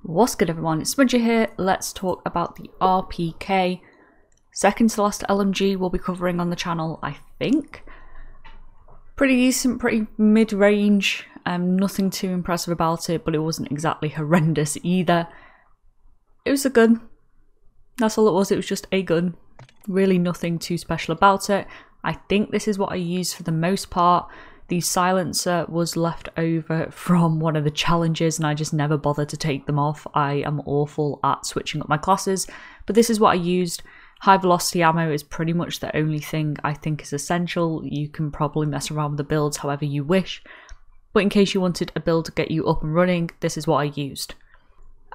What's good everyone, it's Smudger here. Let's talk about the RPK. Second to last LMG we'll be covering on the channel, I think. Pretty decent, pretty mid-range, nothing too impressive about it, but it wasn't exactly horrendous either. It was a gun, that's all it was just a gun. Really nothing too special about it. I think this is what I used for the most part. The silencer was left over from one of the challenges and I just never bothered to take them off. I am awful at switching up my classes, but this is what I used. High velocity ammo is pretty much the only thing I think is essential. You can probably mess around with the builds however you wish, but in case you wanted a build to get you up and running, this is what I used.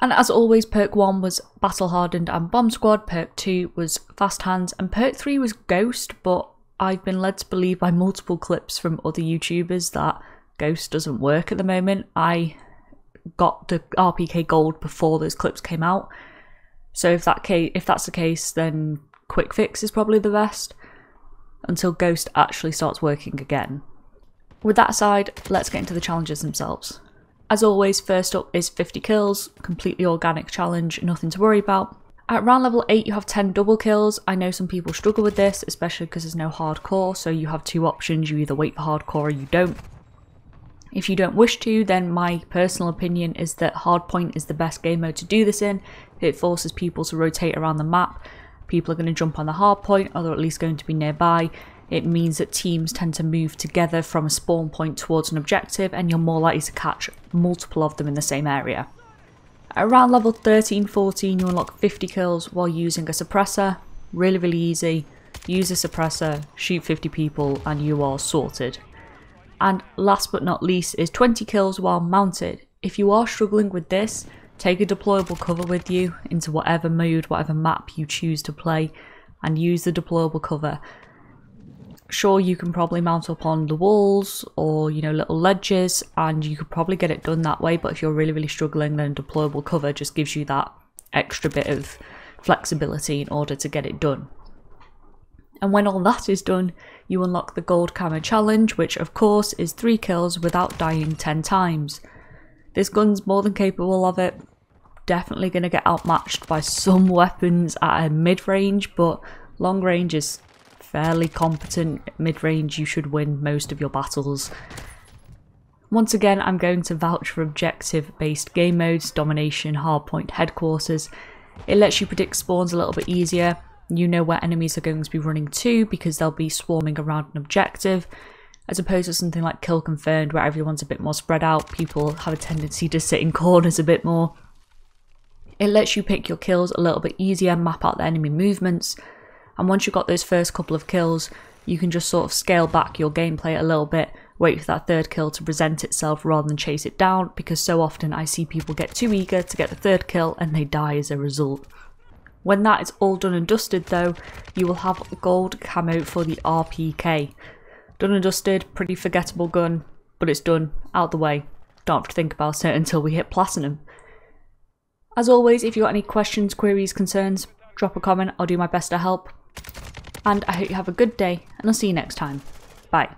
And as always, perk 1 was Battle Hardened and Bomb Squad, perk 2 was Fast Hands, and perk 3 was Ghost, but I've been led to believe by multiple clips from other YouTubers that Ghost doesn't work at the moment. I got the RPK Gold before those clips came out, so if that's the case, then Quick Fix is probably the best until Ghost actually starts working again. With that aside, let's get into the challenges themselves. As always, first up is 50 kills, completely organic challenge, nothing to worry about. At round level 8 you have 10 double kills. I know some people struggle with this, especially because there's no hardcore, so you have two options, you either wait for hardcore or you don't. If you don't wish to, then my personal opinion is that hardpoint is the best game mode to do this in. It forces people to rotate around the map, people are going to jump on the hardpoint or they're at least going to be nearby. It means that teams tend to move together from a spawn point towards an objective and you're more likely to catch multiple of them in the same area. At around level 13-14 you unlock 50 kills while using a suppressor. Really easy. Use a suppressor, shoot 50 people and you are sorted. And last but not least is 20 kills while mounted. If you are struggling with this, take a deployable cover with you into whatever mode, whatever map you choose to play, and use the deployable cover. Sure, you can probably mount up on the walls or, you know, little ledges, and you could probably get it done that way, but if you're really struggling, then deployable cover just gives you that extra bit of flexibility in order to get it done. And when all that is done, you unlock the gold camo challenge, which of course is 3 kills without dying 10 times. This gun's more than capable of it. Definitely going to get outmatched by some weapons at a mid-range, but long range is fairly competent. Mid-range you should win most of your battles. Once again, I'm going to vouch for objective-based game modes, domination, hardpoint, headquarters. It lets you predict spawns a little bit easier. You know where enemies are going to be running to because they'll be swarming around an objective, as opposed to something like Kill Confirmed where everyone's a bit more spread out. People have a tendency to sit in corners a bit more. It lets you pick your kills a little bit easier, map out the enemy movements, and once you've got those first couple of kills, you can just sort of scale back your gameplay a little bit, wait for that third kill to present itself rather than chase it down, because so often I see people get too eager to get the third kill and they die as a result. When that is all done and dusted though, you will have gold camo for the RPK. Done and dusted, pretty forgettable gun, but it's done, out the way. Don't have to think about it until we hit platinum. As always, if you've got any questions, queries, concerns, drop a comment, I'll do my best to help. And I hope you have a good day, and I'll see you next time. Bye.